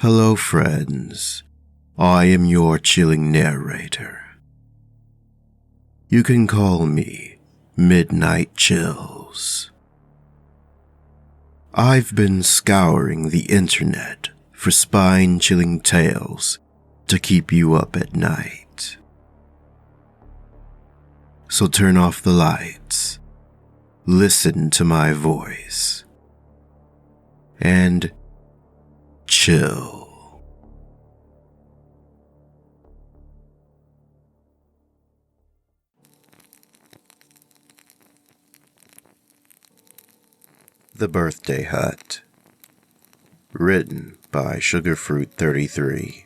Hello, friends. I am your chilling narrator. You can call me Midnight Chills. I've been scouring the internet for spine-chilling tales to keep you up at night. So turn off the lights, listen to my voice, and chill. The Birthday Hut. Written by sugarfruit33.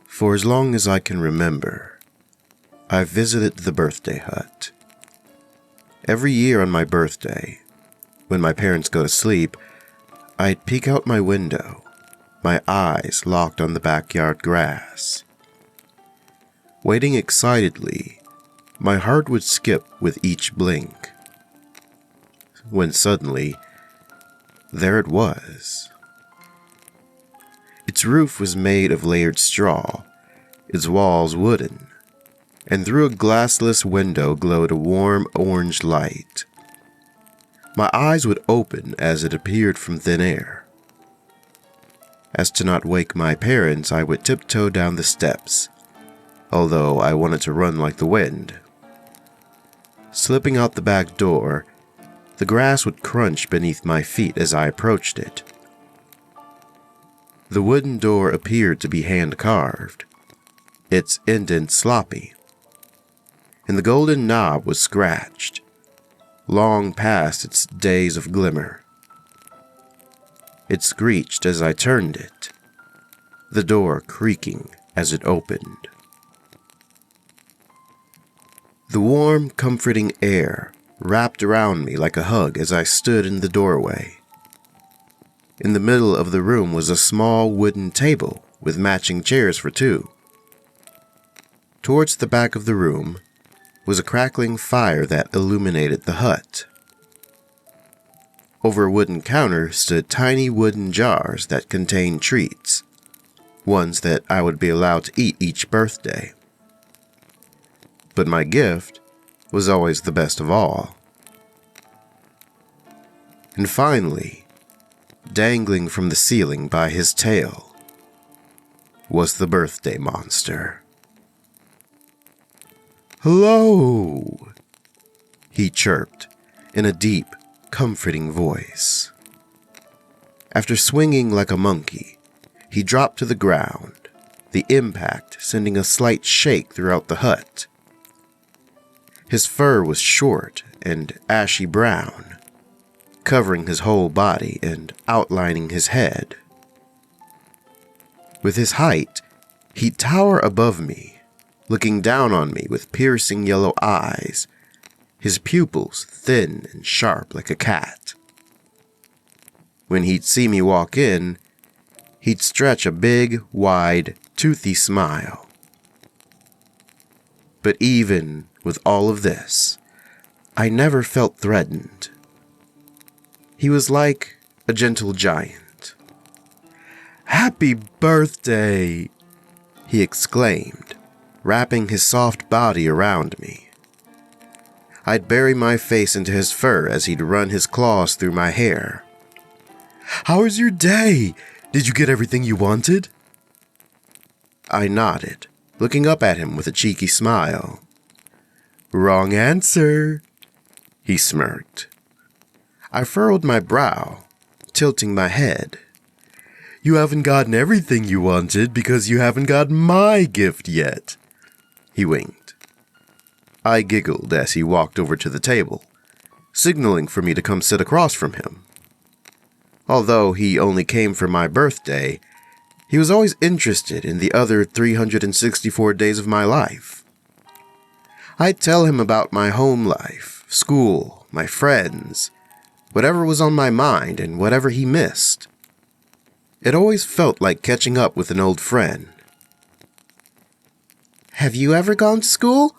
For as long as I can remember, I've visited the birthday hut. Every year on my birthday, when my parents go to sleep, I'd peek out my window, my eyes locked on the backyard grass. Waiting excitedly, my heart would skip with each blink, when suddenly, there it was. Its roof was made of layered straw, its walls wooden, and through a glassless window glowed a warm orange light. My eyes would open as it appeared from thin air. As to not wake my parents, I would tiptoe down the steps, although I wanted to run like the wind. Slipping out the back door, the grass would crunch beneath my feet as I approached it. The wooden door appeared to be hand-carved, its indent sloppy, and the golden knob was scratched, long past its days of glimmer. It screeched as I turned it, the door creaking as it opened. The warm, comforting air wrapped around me like a hug as I stood in the doorway. In the middle of the room was a small wooden table with matching chairs for two. Towards the back of the room was a crackling fire that illuminated the hut. Over a wooden counter stood tiny wooden jars that contained treats, ones that I would be allowed to eat each birthday. But my gift was always the best of all. And finally, dangling from the ceiling by his tail, was the birthday monster. "Hello," he chirped in a deep, comforting voice. After swinging like a monkey, he dropped to the ground, the impact sending a slight shake throughout the hut. His fur was short and ashy brown, covering his whole body and outlining his head. With his height, he'd tower above me, looking down on me with piercing yellow eyes, his pupils thin and sharp like a cat. When he'd see me walk in, he'd stretch a big, wide, toothy smile. But even with all of this, I never felt threatened. He was like a gentle giant. "Happy birthday!" he exclaimed, wrapping his soft body around me. I'd bury my face into his fur as he'd run his claws through my hair. "How was your day? Did you get everything you wanted?" I nodded, looking up at him with a cheeky smile. "Wrong answer," he smirked. I furrowed my brow, tilting my head. "You haven't gotten everything you wanted because you haven't got my gift yet," he winked. I giggled as he walked over to the table, signaling for me to come sit across from him. Although he only came for my birthday, he was always interested in the other 364 days of my life. I'd tell him about my home life, school, my friends, whatever was on my mind and whatever he missed. It always felt like catching up with an old friend. "Have you ever gone to school?"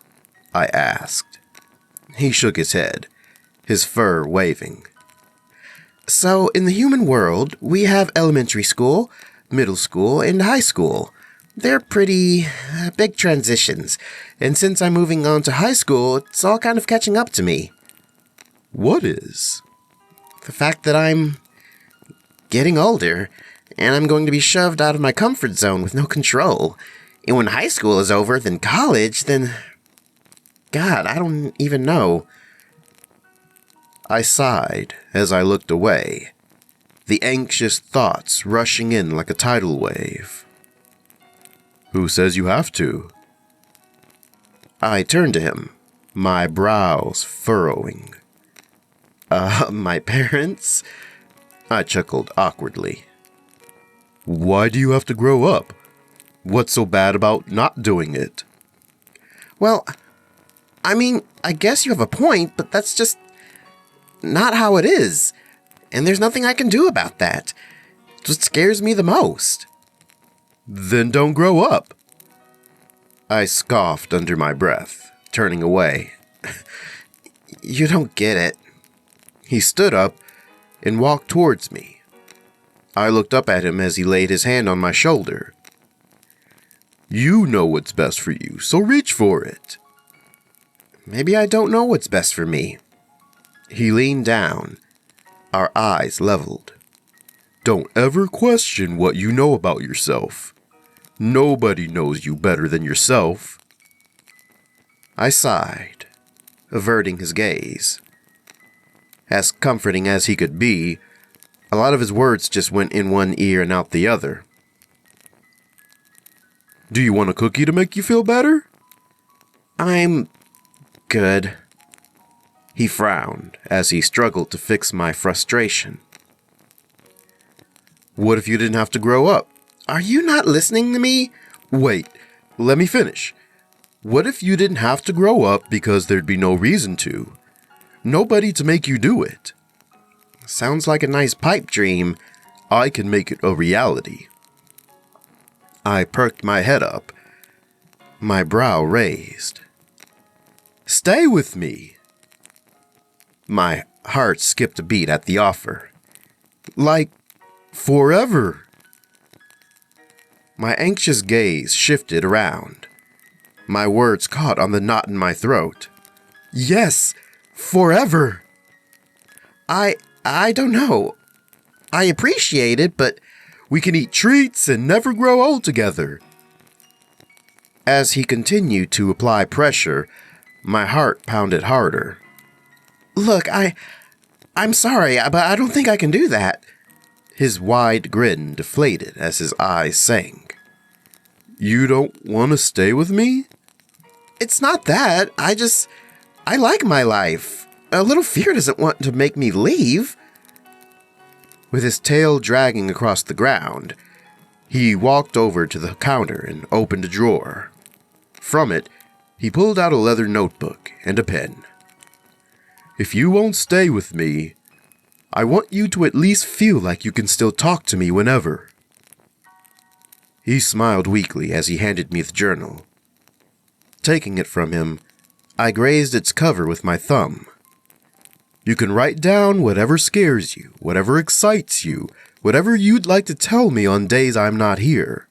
I asked. He shook his head, his fur waving. So, in the human world, we have elementary school, middle school, and high school. They're pretty big transitions, and since I'm moving on to high school, it's all kind of catching up to me. What is? The fact that I'm getting older, and I'm going to be shoved out of my comfort zone with no control. And when high school is over, then college, then... God, I don't even know. I sighed as I looked away, the anxious thoughts rushing in like a tidal wave. Who says you have to? I turned to him, my brows furrowing. My parents? I chuckled awkwardly. Why do you have to grow up? What's so bad about not doing it? Well, I mean, I guess you have a point, but that's just not how it is. And there's nothing I can do about that. It's what scares me the most. Then don't grow up. I scoffed under my breath, turning away. You don't get it. He stood up and walked towards me. I looked up at him as he laid his hand on my shoulder. You know what's best for you, so reach for it. Maybe I don't know what's best for me. He leaned down, our eyes leveled. Don't ever question what you know about yourself. Nobody knows you better than yourself. I sighed, averting his gaze. As comforting as he could be, a lot of his words just went in one ear and out the other. Do you want a cookie to make you feel better? I'm good. He frowned as he struggled to fix my frustration. What if you didn't have to grow up? Are you not listening to me? Wait, let me finish. What if you didn't have to grow up because there'd be no reason to? Nobody to make you do it. Sounds like a nice pipe dream. I can make it a reality. I perked my head up, my brow raised. Stay with me. My heart skipped a beat at the offer. Like, forever. My anxious gaze shifted around. My words caught on the knot in my throat. Yes, forever. I don't know. I appreciate it, but we can eat treats and never grow old together. As he continued to apply pressure, my heart pounded harder. Look, I'm sorry, but I don't think I can do that. His wide grin deflated as his eyes sank. You don't want to stay with me? It's not that. I like my life. A little fear doesn't want to make me leave. With his tail dragging across the ground, he walked over to the counter and opened a drawer. From it, he pulled out a leather notebook and a pen. If you won't stay with me, I want you to at least feel like you can still talk to me whenever. He smiled weakly as he handed me the journal. Taking it from him, I grazed its cover with my thumb. You can write down whatever scares you, whatever excites you, whatever you'd like to tell me on days I'm not here.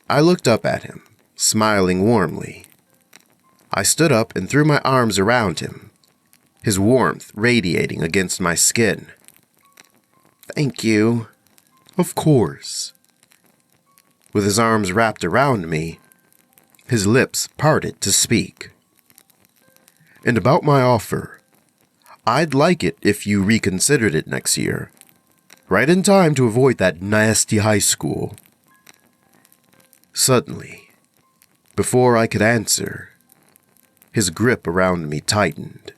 I looked up at him, smiling warmly. I stood up and threw my arms around him, his warmth radiating against my skin. Thank you. Of course. With his arms wrapped around me, his lips parted to speak. And about my offer, I'd like it if you reconsidered it next year, right in time to avoid that nasty high school. Suddenly, before I could answer, his grip around me tightened.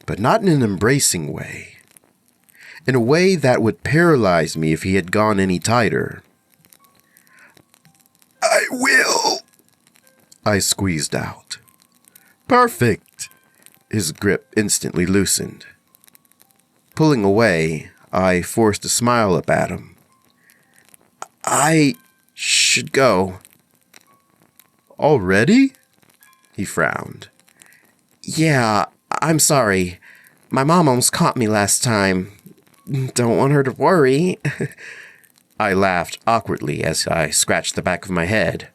But not in an embracing way. In a way that would paralyze me if he had gone any tighter. I will, I squeezed out. Perfect. His grip instantly loosened. Pulling away, I forced a smile up at him. I should go. Already? He frowned. Yeah, I'm sorry. My mom almost caught me last time. Don't want her to worry." I laughed awkwardly as I scratched the back of my head.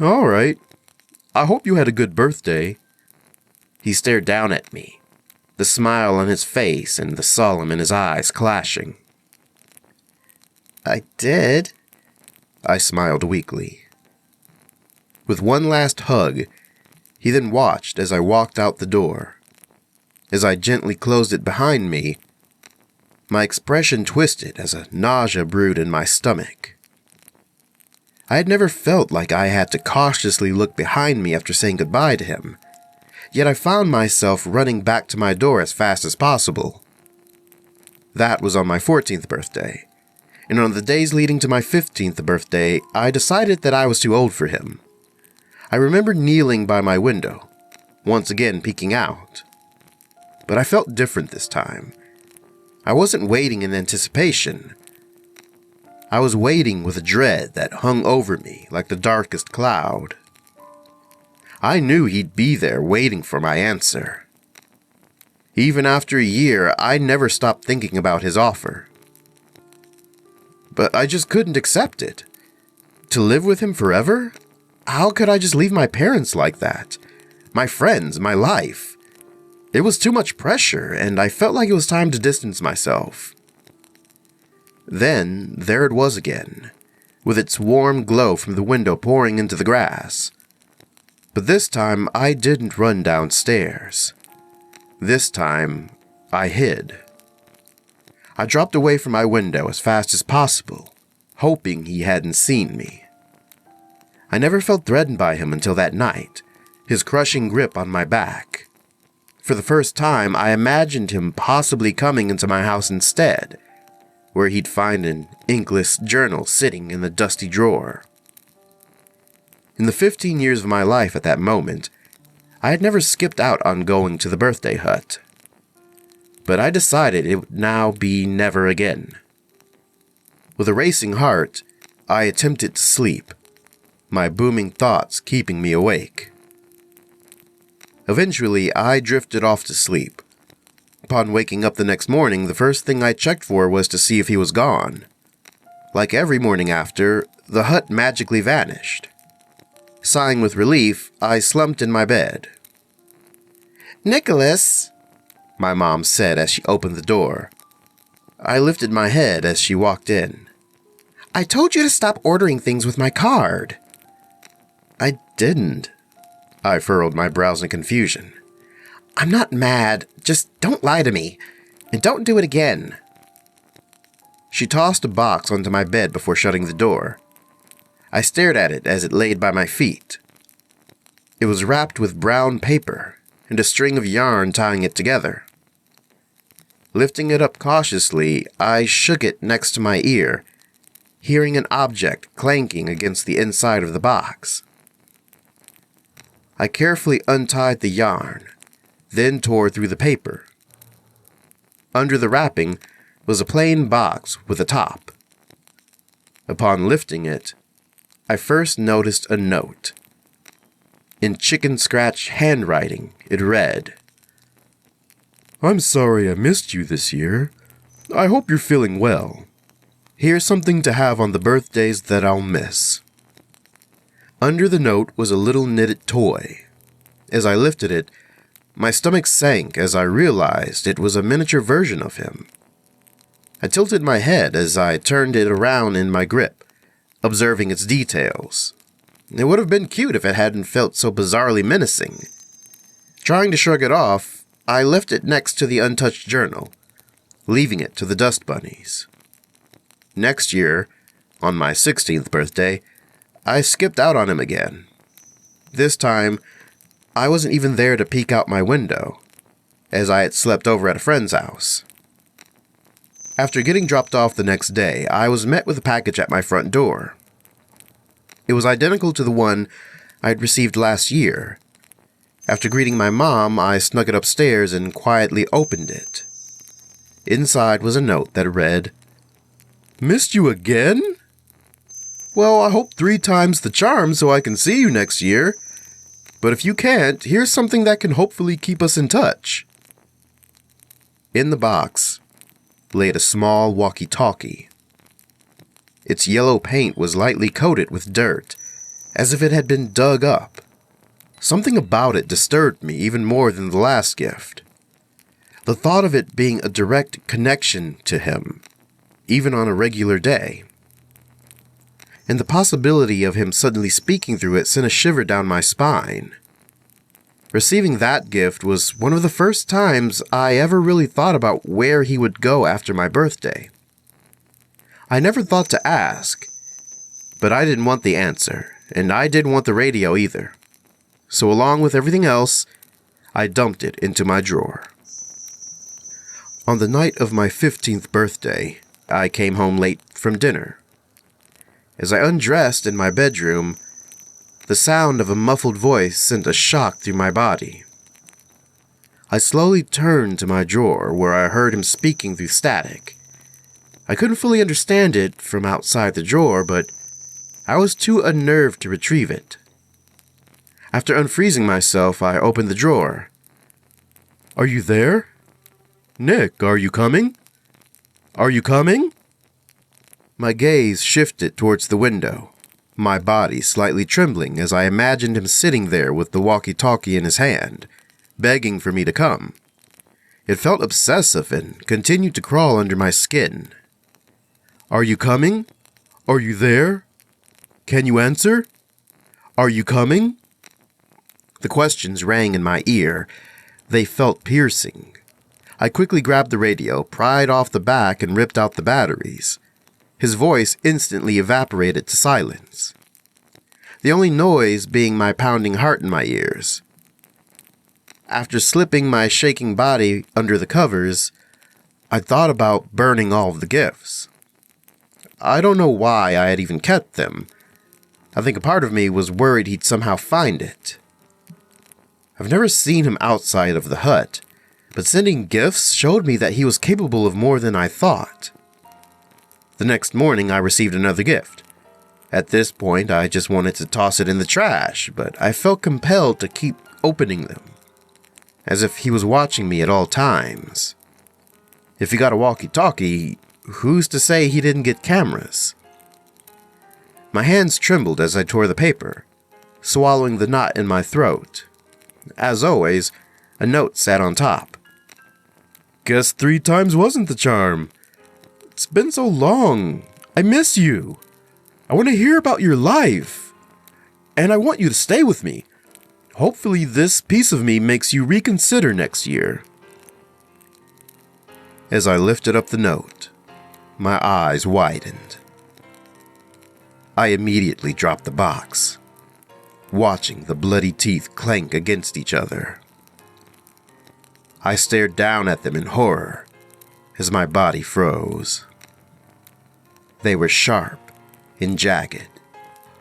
"All right. I hope you had a good birthday." He stared down at me, the smile on his face and the solemn in his eyes clashing. "I did," I smiled weakly. With one last hug, he then watched as I walked out the door. As I gently closed it behind me, my expression twisted as a nausea brewed in my stomach. I had never felt like I had to cautiously look behind me after saying goodbye to him, yet I found myself running back to my door as fast as possible. That was on my 14th birthday, and on the days leading to my 15th birthday, I decided that I was too old for him. I remember kneeling by my window, once again peeking out. But I felt different this time. I wasn't waiting in anticipation. I was waiting with a dread that hung over me like the darkest cloud. I knew he'd be there waiting for my answer. Even after a year, I never stopped thinking about his offer. But I just couldn't accept it. To live with him forever? How could I just leave my parents like that? My friends, my life? It was too much pressure, and I felt like it was time to distance myself. Then, there it was again, with its warm glow from the window pouring into the grass. But this time, I didn't run downstairs. This time, I hid. I dropped away from my window as fast as possible, hoping he hadn't seen me. I never felt threatened by him until that night, his crushing grip on my back. For the first time, I imagined him possibly coming into my house instead, where he'd find an inkless journal sitting in the dusty drawer. In the 15 years of my life at that moment, I had never skipped out on going to the birthday hut. But I decided it would now be never again. With a racing heart, I attempted to sleep, my booming thoughts keeping me awake. Eventually, I drifted off to sleep. Upon waking up the next morning, the first thing I checked for was to see if he was gone. Like every morning after, the hut magically vanished. Sighing with relief, I slumped in my bed. "Nicholas," my mom said as she opened the door. I lifted my head as she walked in. "I told you to stop ordering things with my card." "I didn't." I furrowed my brows in confusion. "I'm not mad. Just don't lie to me. And don't do it again." She tossed a box onto my bed before shutting the door. I stared at it as it laid by my feet. It was wrapped with brown paper and a string of yarn tying it together. Lifting it up cautiously, I shook it next to my ear, hearing an object clanking against the inside of the box. I carefully untied the yarn, then tore through the paper. Under the wrapping was a plain box with a top. Upon lifting it, I first noticed a note. In chicken scratch handwriting, it read, "I'm sorry I missed you this year. I hope you're feeling well. Here's something to have on the birthdays that I'll miss." Under the note was a little knitted toy. As I lifted it, my stomach sank as I realized it was a miniature version of him. I tilted my head as I turned it around in my grip, observing its details. It would have been cute if it hadn't felt so bizarrely menacing. Trying to shrug it off, I left it next to the untouched journal, leaving it to the dust bunnies. Next year, on my 16th birthday, I skipped out on him again. This time, I wasn't even there to peek out my window, as I had slept over at a friend's house. After getting dropped off the next day, I was met with a package at my front door. It was identical to the one I had received last year. After greeting my mom, I snuck it upstairs and quietly opened it. Inside was a note that read, "Missed you again? Well, I hope 3 times the charm so I can see you next year. But if you can't, here's something that can hopefully keep us in touch." In the box lay a small walkie-talkie. Its yellow paint was lightly coated with dirt, as if it had been dug up. Something about it disturbed me even more than the last gift. The thought of it being a direct connection to him, even on a regular day. And the possibility of him suddenly speaking through it sent a shiver down my spine. Receiving that gift was one of the first times I ever really thought about where he would go after my birthday. I never thought to ask, but I didn't want the answer, and I didn't want the radio either. So along with everything else, I dumped it into my drawer. On the night of my 15th birthday, I came home late from dinner. As I undressed in my bedroom, the sound of a muffled voice sent a shock through my body. I slowly turned to my drawer where I heard him speaking through static. I couldn't fully understand it from outside the drawer, but I was too unnerved to retrieve it. After unfreezing myself, I opened the drawer. "Are you there? Nick, are you coming? Are you coming?" My gaze shifted towards the window, my body slightly trembling as I imagined him sitting there with the walkie-talkie in his hand, begging for me to come. It felt obsessive and continued to crawl under my skin. "Are you coming? Are you there? Can you answer? Are you coming?" The questions rang in my ear. They felt piercing. I quickly grabbed the radio, pried off the back, and ripped out the batteries. His voice instantly evaporated to silence, the only noise being my pounding heart in my ears. After slipping my shaking body under the covers, I thought about burning all of the gifts. I don't know why I had even kept them. I think a part of me was worried he'd somehow find it. I've never seen him outside of the hut, but sending gifts showed me that he was capable of more than I thought. The next morning, I received another gift. At this point, I just wanted to toss it in the trash, but I felt compelled to keep opening them, as if he was watching me at all times. If he got a walkie-talkie, who's to say he didn't get cameras? My hands trembled as I tore the paper, swallowing the knot in my throat. As always, a note sat on top. "Guess 3 times wasn't the charm. It's been so long. I miss you. I want to hear about your life. And I want you to stay with me. Hopefully this piece of me makes you reconsider next year." As I lifted up the note, my eyes widened. I immediately dropped the box, watching the bloody teeth clank against each other. I stared down at them in horror as my body froze. They were sharp and jagged,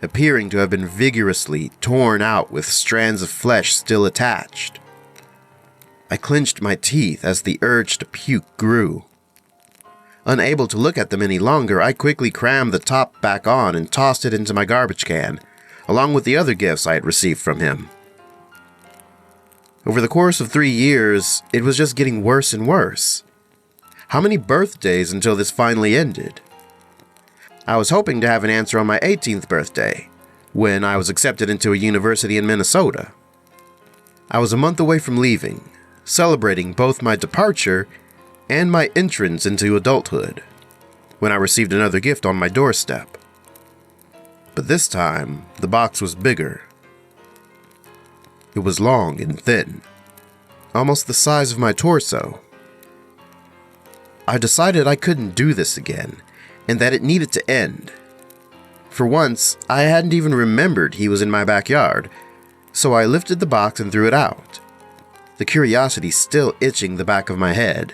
appearing to have been vigorously torn out with strands of flesh still attached. I clenched my teeth as the urge to puke grew. Unable to look at them any longer, I quickly crammed the top back on and tossed it into my garbage can, along with the other gifts I had received from him. Over the course of 3 years, it was just getting worse and worse. How many birthdays until this finally ended? I was hoping to have an answer on my 18th birthday, when I was accepted into a university in Minnesota. I was a month away from leaving, celebrating both my departure and my entrance into adulthood, when I received another gift on my doorstep. But this time, the box was bigger. It was long and thin, almost the size of my torso. I decided I couldn't do this again, and that it needed to end. For once, I hadn't even remembered he was in my backyard, so I lifted the box and threw it out, the curiosity still itching the back of my head.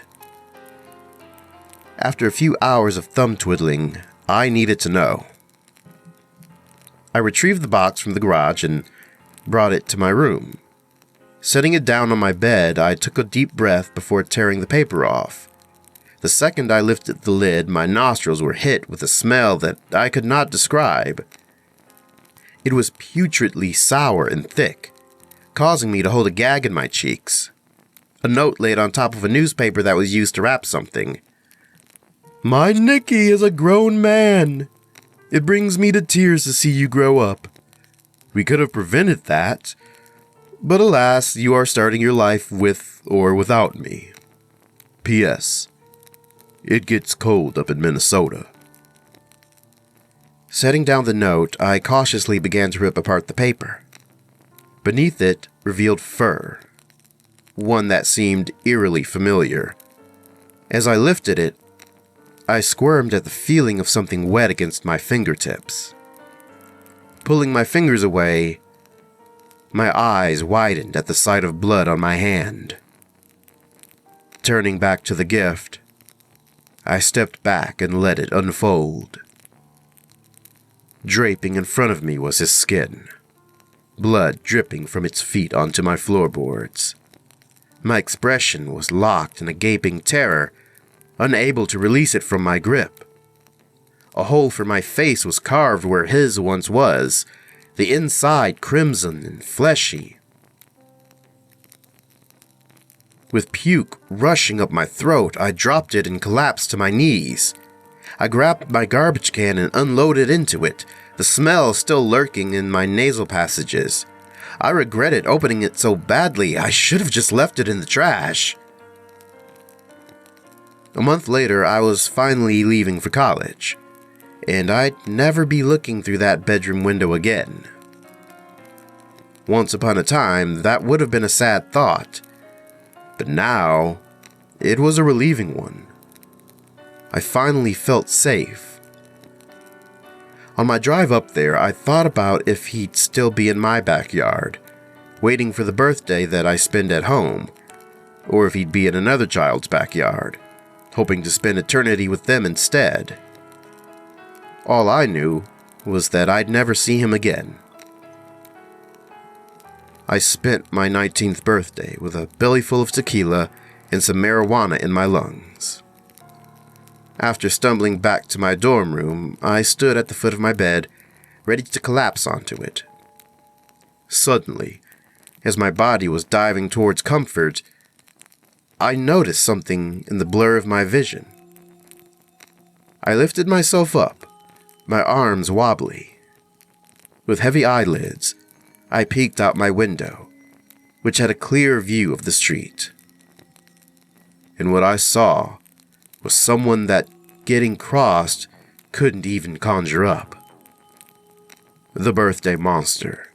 After a few hours of thumb twiddling, I needed to know. I retrieved the box from the garage and brought it to my room. Setting it down on my bed, I took a deep breath before tearing the paper off. The second I lifted the lid, my nostrils were hit with a smell that I could not describe. It was putridly sour and thick, causing me to hold a gag in my cheeks. a note laid on top of a newspaper that was used to wrap something. My Nicky is a grown man. It brings me to tears to see you grow up. We could have prevented that, but alas, you are starting your life with or without me. P.S. It gets cold up in Minnesota. Setting down the note, I cautiously began to rip apart the paper. Beneath it revealed fur, one that seemed eerily familiar. As I lifted it, I squirmed at the feeling of something wet against my fingertips. Pulling my fingers away, my eyes widened at the sight of blood on my hand. Turning back to the gift, I stepped back and let it unfold. Draping in front of me was his skin, blood dripping from its feet onto my floorboards. My expression was locked in a gaping terror, unable to release it from my grip. A hole for my face was carved where his once was, the inside crimson and fleshy. With puke rushing up my throat, I dropped it and collapsed to my knees. I grabbed my garbage can and unloaded into it, the smell still lurking in my nasal passages. I regretted opening it so badly. I should have just left it in the trash. A month later, I was finally leaving for college, and I'd never be looking through that bedroom window again. Once upon a time, that would have been a sad thought, but now, it was a relieving one. I finally felt safe. On my drive up there, I thought about if he'd still be in my backyard, waiting for the birthday that I spend at home, or if he'd be in another child's backyard, hoping to spend eternity with them instead. All I knew was that I'd never see him again. I spent my 19th birthday with a belly full of tequila and some marijuana in my lungs. After stumbling back to my dorm room, I stood at the foot of my bed, ready to collapse onto it. Suddenly, as my body was diving towards comfort, I noticed something in the blur of my vision. I lifted myself up, my arms wobbly. With heavy eyelids, I peeked out my window, which had a clear view of the street. And what I saw was someone that getting crossed couldn't even conjure up. The birthday monster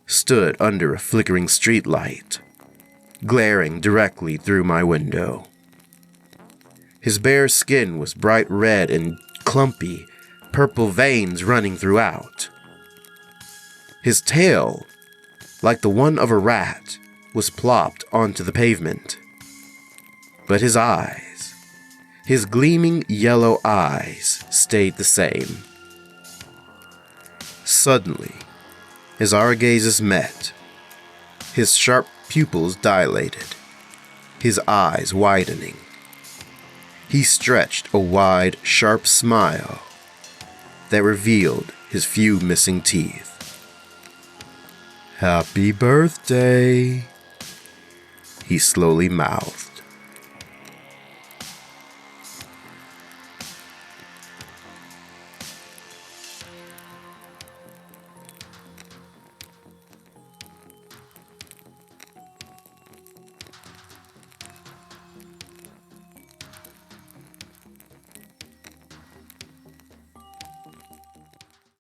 stood under a flickering streetlight, glaring directly through my window. His bare skin was bright red and clumpy, purple veins running throughout. His tail, like the one of a rat, was plopped onto the pavement. But his eyes, his gleaming yellow eyes, stayed the same. Suddenly, as our gazes met, his sharp pupils dilated, his eyes widening. He stretched a wide, sharp smile that revealed his few missing teeth. "Happy birthday," he slowly mouthed.